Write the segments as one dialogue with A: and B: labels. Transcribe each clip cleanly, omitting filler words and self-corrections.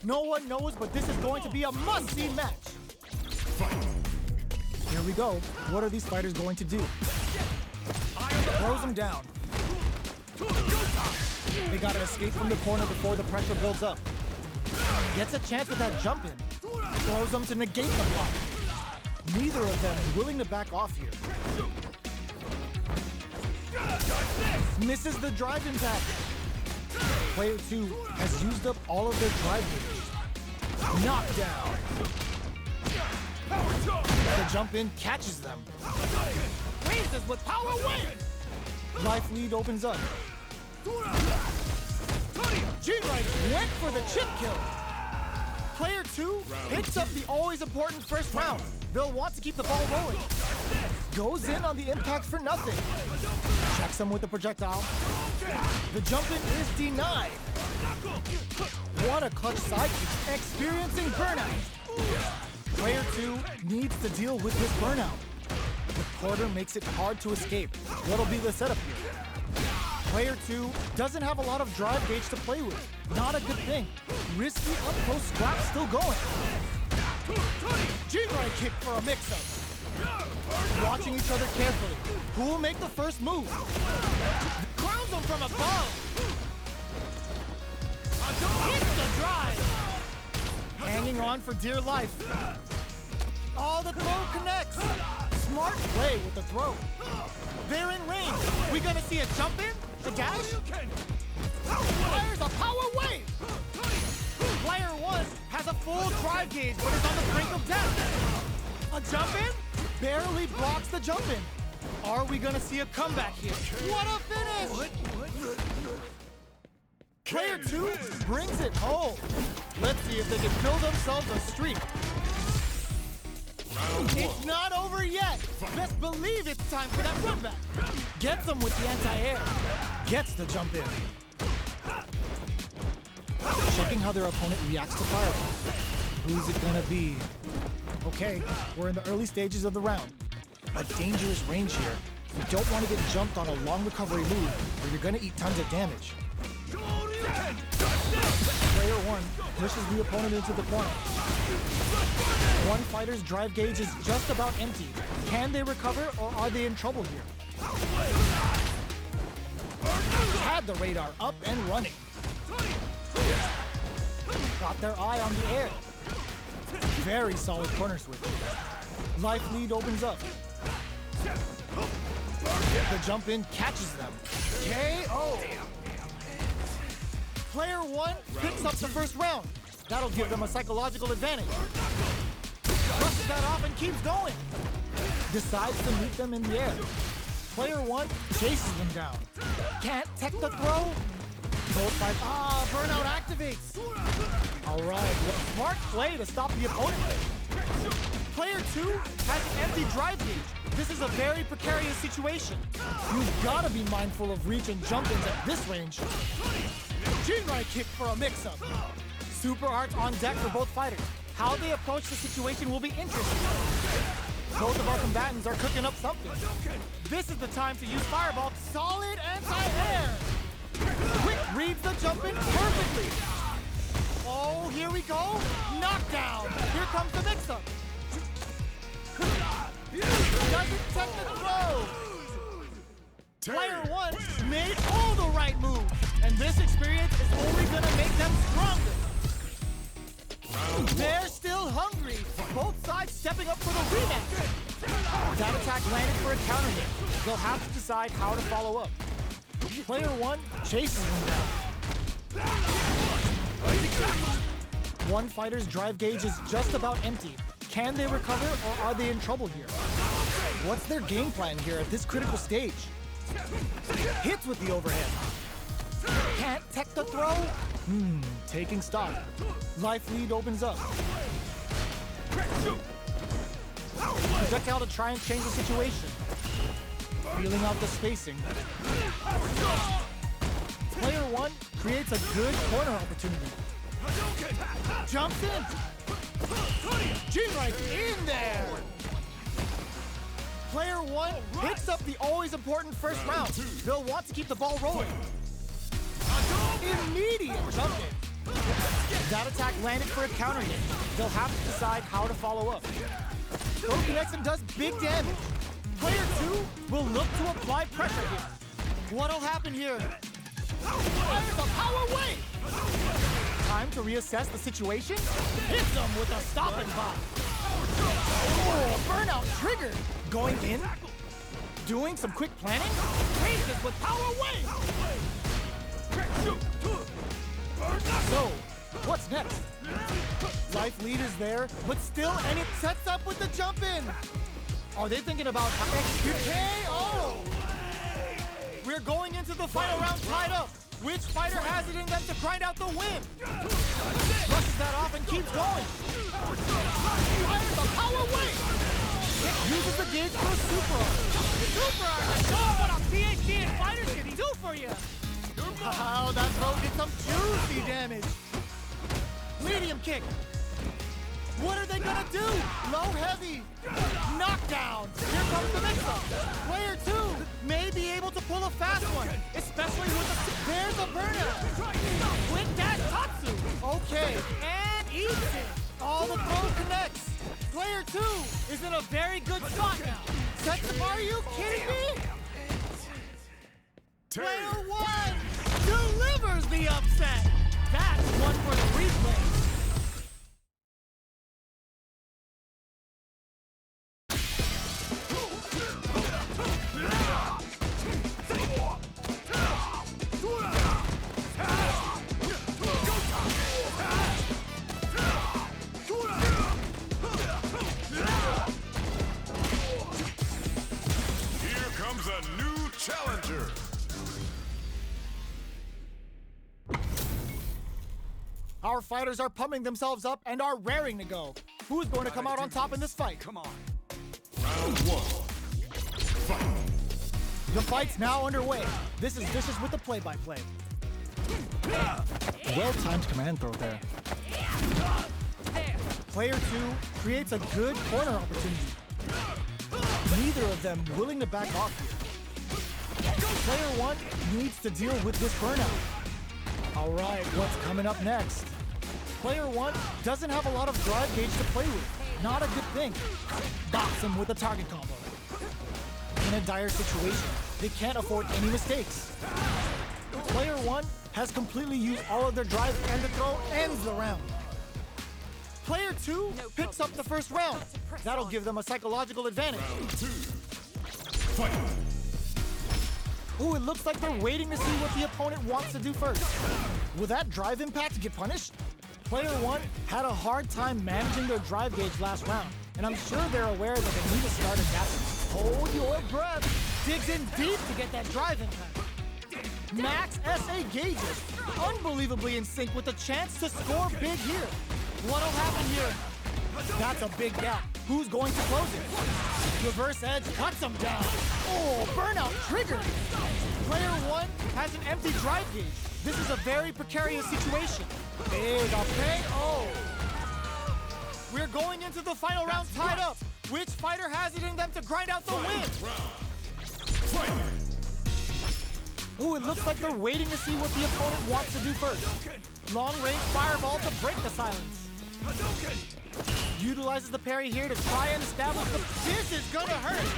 A: No one knows, but this is going to be a must-see match. Here we go. What are these fighters going to do? Throws him down. They gotta escape from the corner before the pressure builds up. Gets a chance with that jump in. Throws them to negate the block. Neither of them is willing to back off here. Misses the drive impact. Player 2 has used up all of their drive gauge. Knockdown. The jump in catches them. Raises with power wave. Life lead opens up. Jigumm went for the chip kill. Player 2 picks up the always important first round. They'll want to keep the ball rolling. Goes in on the impact for nothing. Checks him with the projectile. The jump in is denied. What a clutch sidekick, experiencing burnout. Player 2 needs to deal with this burnout. The quarter makes it hard to escape. What'll be the setup here? Player 2 doesn't have a lot of drive gauge to play with. Not a good thing. Risky up-close scrap still going. Jigumm kick for a mix-up. Watching each other carefully. Who will make the first move? Crowns him from above. Hits the drive. Hanging on for dear life. Oh, the throw connects. Smart play with the throw. They're in range. We gonna see a jump in? A dash? Fires a power wave. Player 1 has a full drive gauge, but is on the brink of death. A jump in? Barely blocks the jump in. Are we gonna see a comeback here? What a finish! Player 2 brings it home. Let's see if they can build themselves a streak. It's not over yet. Best believe it's time for that run back. Gets them with the anti-air. Gets the jump in. Checking how their opponent reacts to fireball. Who's it gonna be? Okay, we're in the early stages of the round. A dangerous range here. You don't want to get jumped on a long recovery move, or you're gonna eat tons of damage. Player 1 pushes the opponent into the corner. One fighter's drive gauge is just about empty. Can they recover, or are they in trouble here? Had the radar up and running. Got their eye on the air. Very solid corner switch. Life lead opens up. The jump in catches them. KO! Player 1 picks up the first round. That'll give them a psychological advantage. Brushes that off and keeps going. Decides to meet them in the air. Player 1 chases them down. Can't tech the throw. Both fight. Burnout activates. All right, smart play to stop the opponent. Player 2 has an empty drive gauge. This is a very precarious situation. You've got to be mindful of reach and jump-ins at this range. Jigumm kick for a mix-up. Super arts on deck for both fighters. How they approach the situation will be interesting. Both of our combatants are cooking up something. This is the time to use Fireball. Solid anti-air. Quick reads the jump in perfectly. Oh, here we go. Knockdown. Here comes the mix-up. Doesn't tech the throw. Player 1 made all the right moves. And this experience is only gonna make them stronger. They're still hungry. Both sides stepping up for the rematch. That attack landed for a counter hit. They'll have to decide how to follow up. Player 1 chases them down. One fighter's drive gauge is just about empty. Can they recover, or are they in trouble here? What's their game plan here at this critical stage? Hits with the overhead. Can't tech the throw? Taking stock. Life lead opens up. Projectile to try and change the situation. Feeling out the spacing. Player 1 creates a good corner opportunity. Jumps in. Jigumm in there. Player 1 picks up the always important first round. They'll want to keep the ball rolling. Immediate jump in. That attack landed for a counter hit. They'll have to decide how to follow up. Throw connects and does big damage. Player 2 will look to apply pressure here. What'll happen here? Fires a power wave! Time to reassess the situation? Hit them with a stopping bomb. Oh, burnout triggered. Going in? Doing some quick planning? Raises with power wave! So, what's next? Life lead is there, but still, and it sets up with the jump in. Are they thinking about KO? We're going into the final round tied up. Which fighter has it in them to grind out the win? Brushes that off and keeps going. Fires the power wave. Uses the gauge for a super arm. Super arm! Oh, what a PhD in fighters can he do for you? Wow, that throw did some juicy damage. Medium kick. What are they gonna do? Low heavy. Knockdown. Here comes the mix-up. Player 2 may be able to pull a fast one, especially with the... There's a burnout. Quick dash Tatsu. Okay, and eats it. All the throw connects. Player 2 is in a very good spot now. Sets up, are you kidding me? Player 1 delivers the upset. That's one for the replay.
B: Here comes a new challenger.
A: Our fighters are pumping themselves up and are raring to go. Who's going to come out on top in this fight?
B: Come on. Round 1. Fight.
A: The fight's now underway. This is Vicious with the play-by-play. Well-timed command throw there. Player 2 creates a good corner opportunity. Neither of them willing to back off here. Player 1 needs to deal with this burnout. All right, what's coming up next? Player 1 doesn't have a lot of drive gauge to play with. Not a good thing. Box him with a target combo. In a dire situation, they can't afford any mistakes. Player 1 has completely used all of their drive and the throw ends the round. Player 2 picks up the first round. That'll give them a psychological advantage.
B: Round 2. Fight.
A: Ooh, it looks like they're waiting to see what the opponent wants to do first. Will that drive impact get punished? Player 1 had a hard time managing their drive gauge last round, and I'm sure they're aware that they need to start adapting. Hold your breath. Digs in deep to get that drive impact. Max SA gauges, unbelievably in sync with a chance to score big here. What'll happen here? That's a big gap. Who's going to close it? Reverse edge cuts him down. Oh, burnout triggered. Player 1 has an empty drive gauge. This is a very precarious situation. Big KO. We're going into the final round tied up. Which fighter has it in them to grind out the win? Ooh, it looks like they're waiting to see what the opponent wants to do first. Long-range fireball to break the silence. Utilizes the parry here to try and establish the... This is gonna hurt!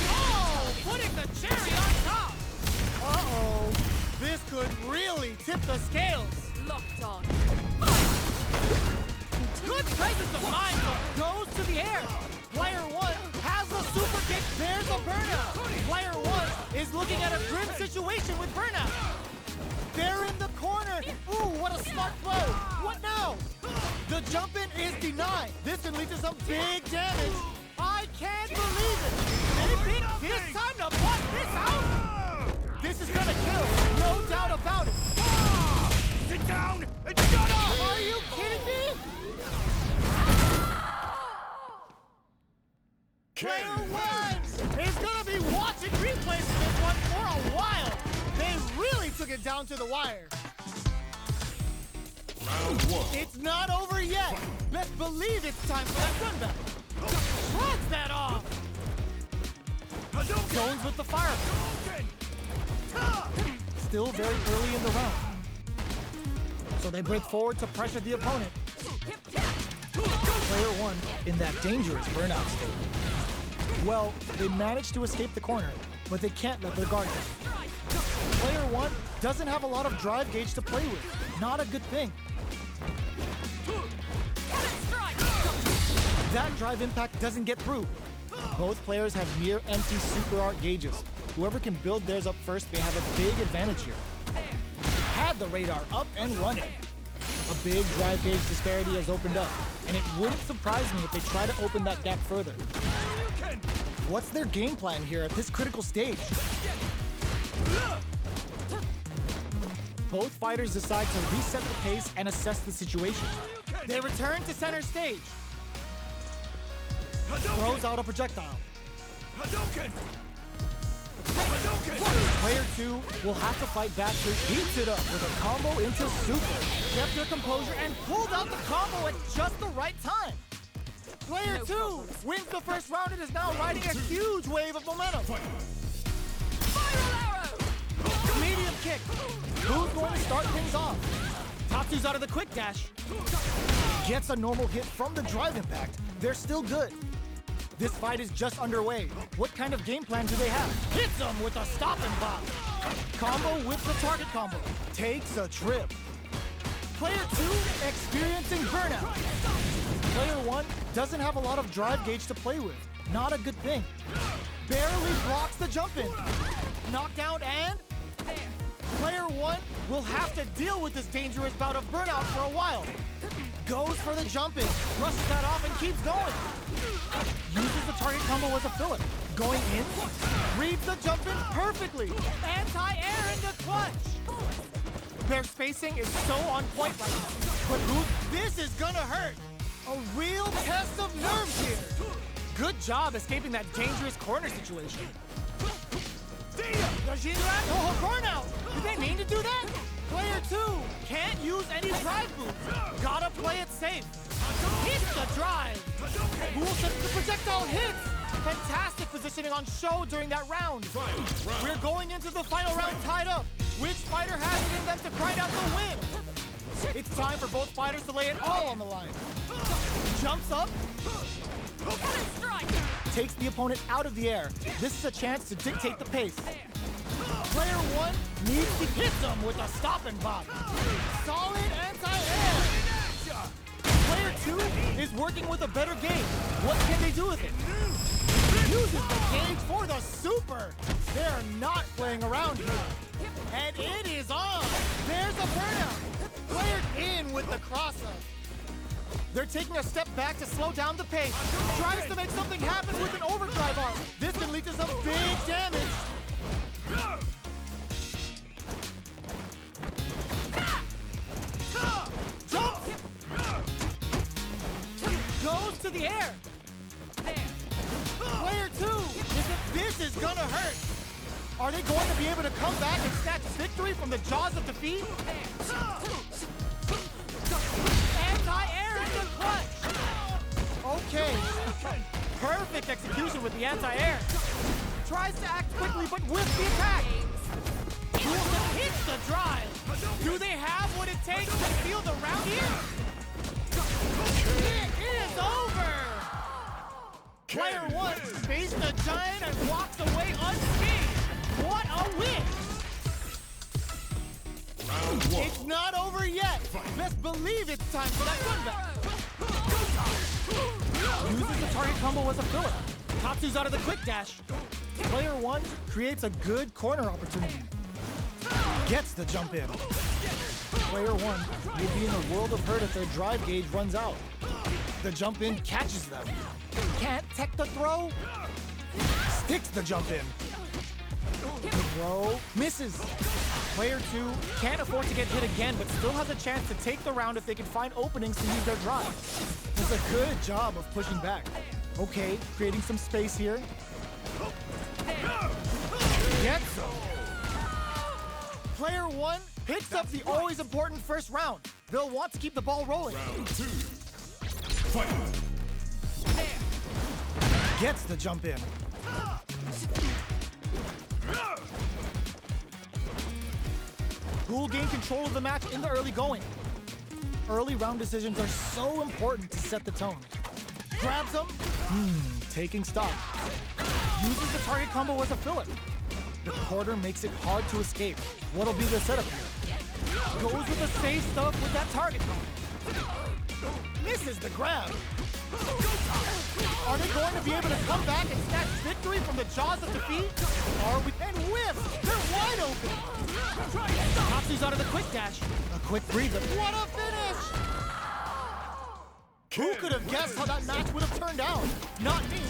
A: Oh! Putting the cherry on top! Uh-oh. This could really tip the scales.
C: Locked on.
A: Good presence of mind, but goes to the air. Player 1 has the super kick. There's a burnout. Player 1 is looking at a grim situation with burnout. They're in the corner. Ooh, what a smart throw. What now? The jump in is denied. This can lead to some big damage. I can't believe it. They think this time to bust this out? This is gonna kill, no doubt about it. Sit down and shut up! Are you kidding me? Player 1 is gonna be watching replays of this one for a while. They really took it down to the wire.
B: Round 1.
A: It's not over yet. Best believe it's time for that run back. Shrugs that off. Zones with the fire. Still very early in the round. so they break forward to pressure the opponent. Player one in that dangerous burnout state. Well, they manage to escape the corner, but they can't let their guard down. Player one doesn't have a lot of drive gauge to play with. Not a good thing. That drive impact doesn't get through. Both players have near empty super art gauges. Whoever can build theirs up first may have a big advantage here. Had the radar up and running. A big drive gauge disparity has opened up, and it wouldn't surprise me if they try to open that gap further. What's their game plan here at this critical stage? Both fighters decide to reset the pace and assess the situation. They return to center stage. Throws out a projectile. Player two will have to fight back to heats it up with a combo into super. Kept their composure and pulled out the combo at just the right time. Player two wins the first round and is now riding a huge wave of momentum. Medium kick. Who's going to start things off? Tatsu's out of the quick dash. Gets a normal hit from the drive impact. They're still good. This fight is just underway. What kind of game plan do they have? Hits him with a stop and pop. Combo with the target combo. Takes a trip. Player two experiencing burnout. Player one doesn't have a lot of drive gauge to play with. Not a good thing. Barely blocks the jump in. Knockdown and... Player one will have to deal with this dangerous bout of burnout for a while. Goes for the jump in, brushes that off and keeps going. Uses the target combo as a filler. Going in, reads the jump in perfectly. Anti-air in the clutch. Their spacing is so on point right now. But this is gonna hurt. A real test of nerves here. Good job escaping that dangerous corner situation. The Jigumm corner out. Did they mean to do that? Player two can't use any drive moves. Gotta play it safe. Hits the drive. Who sends the projectile hits? Fantastic positioning on show during that round. We're going into the final round tied up. Which fighter has it in them to grind out the win? It's time for both fighters to lay it all on the line. Jumps up. Takes the opponent out of the air. This is a chance to dictate the pace. Player one needs to hit them with a stop and pop. Solid anti-air. Player two is working with a better gauge. What can they do with it? Uses the gauge for the super. They're not playing around here. And it is on. There's a burnout. Player in with the cross-up. They're taking a step back to slow down the pace. Tries to make something happen with an overdrive arm. This can lead to some big damage. Jump! Goes to the air. Player two, this is gonna hurt. Are they going to be able to come back and snatch victory from the jaws of defeat? Anti-air in the clutch. Okay. Perfect execution with the anti-air. Tries to act quickly, but with the attack. Hits the drive. Do they have what it takes to steal the round here? It is over. Player one faced the giant and walks away unscathed. What a win! It's not over yet. Best believe it's time for that comeback. Uses the target combo as a filler. Tatsu's out of the quick dash. Player one creates a good corner opportunity. Gets the jump in. Player one will be in a world of hurt if their drive gauge runs out. The jump in catches them. Can't tech the throw. Sticks the jump in. The throw misses. Player two can't afford to get hit again, but still has a chance to take the round if they can find openings to use their drive. Does a good job of pushing back. Okay, creating some space here. Gets them. Player one picks up the always important first round. They'll want to keep the ball rolling.
B: Round two. Fight.
A: Gets the jump in. Who'll gain control of the match in the early going? Early round decisions are so important to set the tone. Grabs him. Taking stock. Uses the target combo as a filler. The quarter makes it hard to escape. What'll be the setup here? Goes with the safe stuff with that target combo. Misses the grab. Are they going to be able to come back and snatch victory from the jaws of defeat? And whiffs! They're wide open! Tatsu's out of the quick dash. A quick breather. What a finish! Who could have guessed how that match would have turned out? Not me.